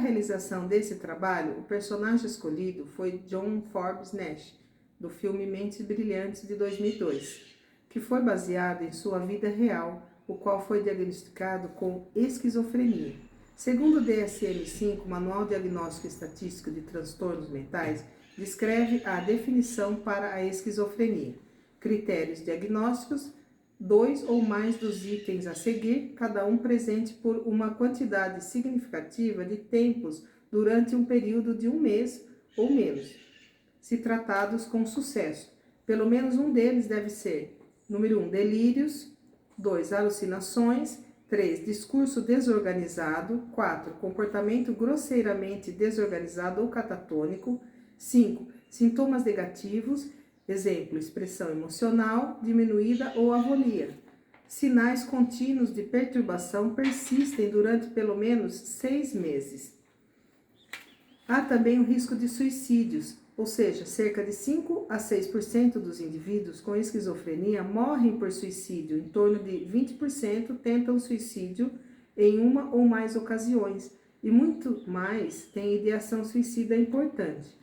realização desse trabalho, o personagem escolhido foi John Forbes Nash, do filme Mentes Brilhantes de 2002, que foi baseado em sua vida real, o qual foi diagnosticado com esquizofrenia. Segundo o DSM-5, Manual Diagnóstico e Estatístico de Transtornos Mentais, descreve a definição para a esquizofrenia. Critérios diagnósticos: 2 ou mais dos itens a seguir, cada um presente por uma quantidade significativa de tempos durante um período de 1 mês ou menos, se tratados com sucesso. Pelo menos um deles deve ser: número 1, delírios; 2, alucinações; 3, discurso desorganizado; 4, comportamento grosseiramente desorganizado ou catatônico; 5, sintomas negativos, exemplo, expressão emocional diminuída ou avolia. Sinais contínuos de perturbação persistem durante pelo menos 6 meses. Há também o risco de suicídios, ou seja, cerca de 5 a 6% dos indivíduos com esquizofrenia morrem por suicídio, em torno de 20% tentam suicídio em uma ou mais ocasiões, e muito mais têm ideação suicida importante.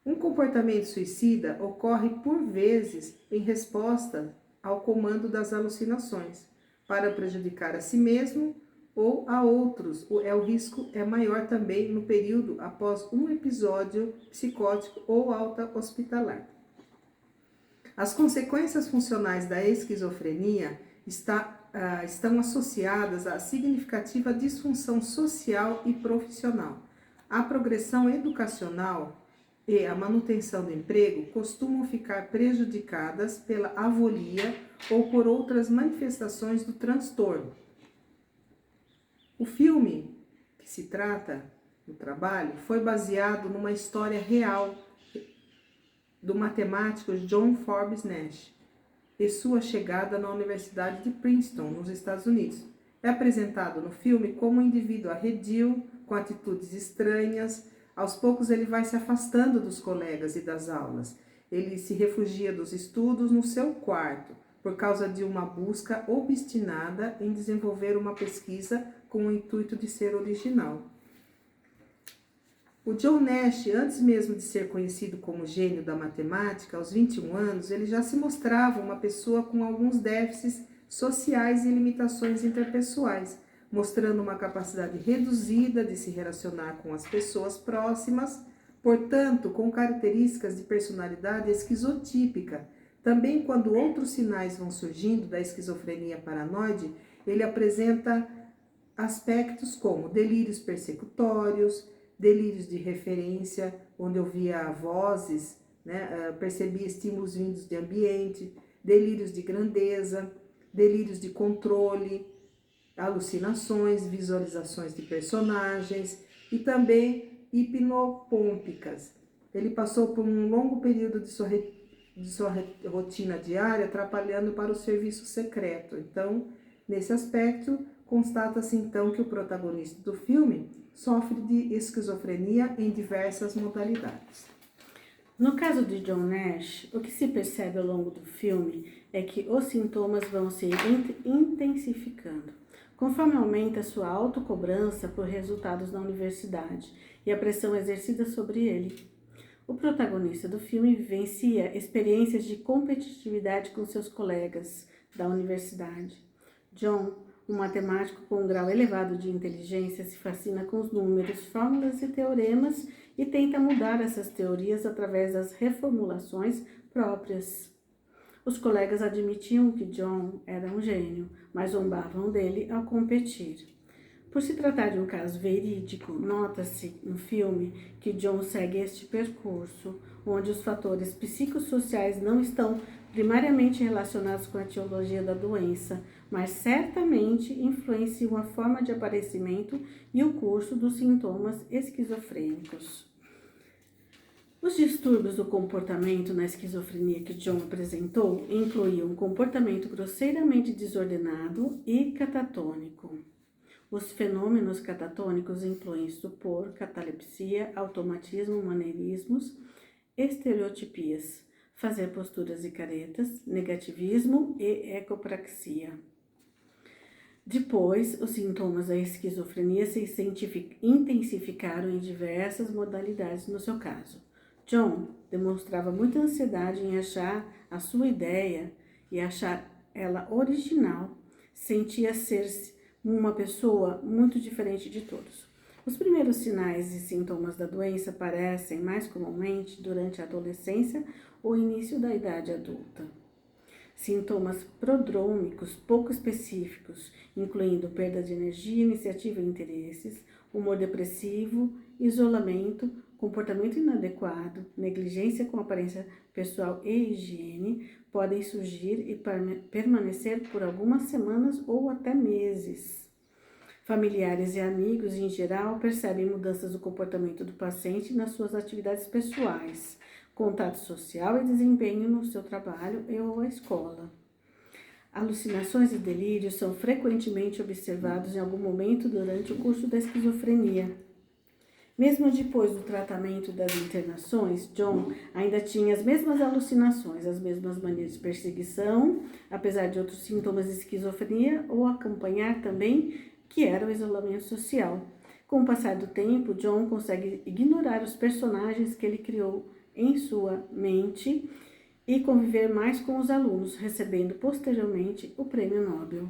Um comportamento suicida ocorre por vezes em resposta ao comando das alucinações, para prejudicar a si mesmo ou a outros. O risco é maior também no período após um episódio psicótico ou alta hospitalar. As consequências funcionais da esquizofrenia estão associadas à significativa disfunção social e profissional. A progressão educacional e a manutenção do emprego costumam ficar prejudicadas pela avolia ou por outras manifestações do transtorno. O filme que se trata do trabalho foi baseado numa história real do matemático John Forbes Nash e sua chegada na Universidade de Princeton, nos Estados Unidos. É apresentado no filme como um indivíduo arredio, com atitudes estranhas. Aos poucos ele vai se afastando dos colegas e das aulas. Ele se refugia dos estudos no seu quarto, por causa de uma busca obstinada em desenvolver uma pesquisa com o intuito de ser original. O John Nash, antes mesmo de ser conhecido como gênio da matemática, aos 21 anos, ele já se mostrava uma pessoa com alguns déficits sociais e limitações interpessoais, mostrando uma capacidade reduzida de se relacionar com as pessoas próximas, portanto, com características de personalidade esquizotípica. Também quando outros sinais vão surgindo da esquizofrenia paranoide, ele apresenta aspectos como delírios persecutórios, delírios de referência, onde ouvia vozes, percebia estímulos vindos de ambiente, delírios de grandeza, delírios de controle, alucinações, visualizações de personagens e também hipnopômpicas. Ele passou por um longo período de sua rotina diária atrapalhando para o serviço secreto. Então, nesse aspecto, constata-se então que o protagonista do filme sofre de esquizofrenia em diversas modalidades. No caso de John Nash, o que se percebe ao longo do filme é que os sintomas vão se intensificando, conforme aumenta sua autocobrança por resultados na universidade e a pressão exercida sobre ele. O protagonista do filme vivencia experiências de competitividade com seus colegas da universidade. John, um matemático com um grau elevado de inteligência, se fascina com os números, fórmulas e teoremas e tenta mudar essas teorias através das reformulações próprias. Os colegas admitiam que John era um gênio, mas zombavam dele ao competir. Por se tratar de um caso verídico, nota-se no filme que John segue este percurso, onde os fatores psicossociais não estão primariamente relacionados com a etiologia da doença, mas certamente influenciam a forma de aparecimento e o curso dos sintomas esquizofrênicos. Os distúrbios do comportamento na esquizofrenia que John apresentou incluíam um comportamento grosseiramente desordenado e catatônico. Os fenômenos catatônicos incluem estupor, catalepsia, automatismo, maneirismos, estereotipias, fazer posturas e caretas, negativismo e ecopraxia. Depois, os sintomas da esquizofrenia se intensificaram em diversas modalidades no seu caso. John demonstrava muita ansiedade em achar a sua ideia e achar ela original. Sentia ser uma pessoa muito diferente de todos. Os primeiros sinais e sintomas da doença aparecem mais comumente durante a adolescência ou início da idade adulta. Sintomas prodrômicos pouco específicos, incluindo perda de energia, iniciativa e interesses, humor depressivo, isolamento, comportamento inadequado, negligência com aparência pessoal e higiene, podem surgir e permanecer por algumas semanas ou até meses. Familiares e amigos, em geral, percebem mudanças do comportamento do paciente nas suas atividades pessoais, contato social e desempenho no seu trabalho ou à escola. Alucinações e delírios são frequentemente observados em algum momento durante o curso da esquizofrenia. Mesmo depois do tratamento das internações, John ainda tinha as mesmas alucinações, as mesmas manias de perseguição, apesar de outros sintomas de esquizofrenia, ou acompanhar também que era o isolamento social. Com o passar do tempo, John consegue ignorar os personagens que ele criou em sua mente e conviver mais com os alunos, recebendo posteriormente o Prêmio Nobel.